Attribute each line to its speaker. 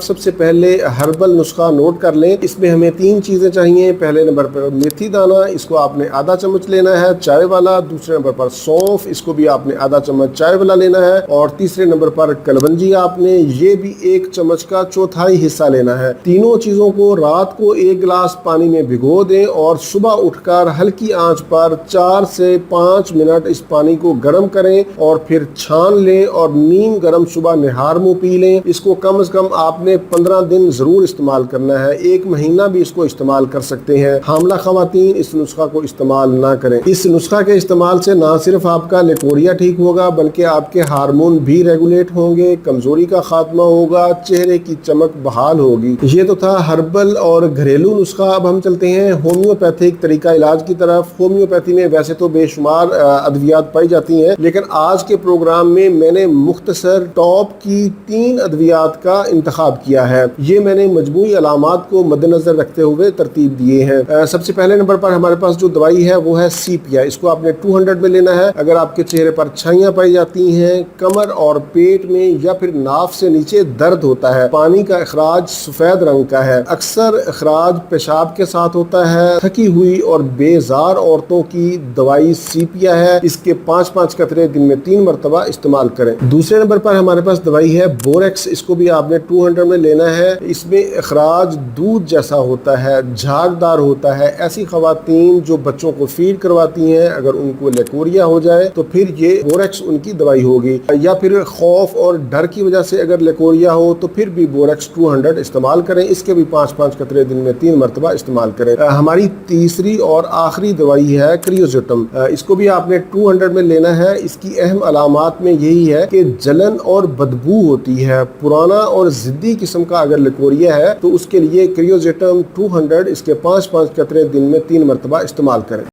Speaker 1: سب سے پہلے ہربل نسخہ نوٹ کر لیں. اس میں ہمیں 3 چیزیں چاہیے. پہلے نمبر پر میتھی دانہ، اس کو آپ نے آدھا چمچ لینا ہے چائے والا. دوسرے نمبر پر سونف، اس کو بھی آپ نے آدھا چمچ چائے والا لینا ہے. اور تیسرے نمبر پر کلونجی آپ نے یہ بھی 1 چمچ کا چوتھائی حصہ لینا ہے. تینوں چیزوں کو رات کو 1 گلاس پانی میں بھگو دیں اور صبح اٹھ کر ہلکی آنچ پر 4 سے 5 منٹ اس پانی کو گرم کریں اور پھر چھان لیں اور نیم گرم صبح نہار منہ پی لیں. اس کو کم از کم آپ نے 15 دن ضرور استعمال کرنا ہے. 1 مہینہ بھی اس کو استعمال کر سکتے ہیں. حاملہ خواتین اس نسخہ کو استعمال نہ کریں. اس نسخہ کے استعمال سے نہ صرف آپ کا لیکوریا ٹھیک ہوگا بلکہ آپ کے ہارمون بھی ریگولیٹ ہوں گے، کمزوری کا خاتمہ ہوگا، چہرے کی چمک بحال ہوگی. یہ تو تھا ہربل اور گھریلو نسخہ. اب ہم چلتے ہیں ہومیوپیتھک طریقہ علاج کی طرف. ہومیوپیتھی میں ویسے تو بے شمار ادویات پائی جاتی ہیں، لیکن آج کے پروگرام میں میں نے مختصر ٹاپ کی 3 ادویات کا انتخاب کیا ہے. یہ میں نے مجموعی علامات کو مد نظر رکھتے ہوئے ترتیب دیے ہیں. سب سے پہلے نمبر پر ہمارے پاس جو دوائی ہے وہ ہے سیپیا. اس کو آپ نے 200 میں لینا ہے. اگر آپ کے چہرے پر چھائیاں پائی جاتی ہیں، کمر اور پیٹ میں یا پھر ناف سے نیچے درد ہوتا ہے، پانی کا اخراج سفید رنگ کا ہے، اکثر اخراج پیشاب کے ساتھ ہوتا ہے، تھکی ہوئی اور بیزار عورتوں کی دوائی سیپیا ہے. اس کے 5 قطرے دن میں 3 مرتبہ استعمال کریں. دوسرے نمبر پر ہمارے پاس دوائی ہے بوریکس. اس کو بھی آپ نے 200 میں لینا ہے. اس میں اخراج دودھ جیسا ہوتا ہے، جھاگدار ہوتا ہے. ایسی خواتین جو بچوں کو فیڈ کرواتی ہیں، اگر ان کو لیکوریا ہو جائے تو پھر یہ بوریکس ان کی دوائی ہوگی. یا پھر خوف اور ڈر کی وجہ سے اگر لیکوریا ہو تو پھر بھی بوریکس 200 استعمال کریں. اس کے بھی 5 قطرے دن میں 3 مرتبہ استعمال کریں. ہماری تیسری اور آخری دوائی ہے کریوزیٹم. اس کو بھی آپ نے 200 میں لینا ہے. اس کی اہم علامات میں یہی ہے کہ جلن اور بدبو ہوتی ہے. پرانا اور ضدی قسم کا اگر لیکوریا ہے تو اس کے لیے کریوزیٹم 200 اس کے 5 قطرے دن میں 3 مرتبہ استعمال کریں.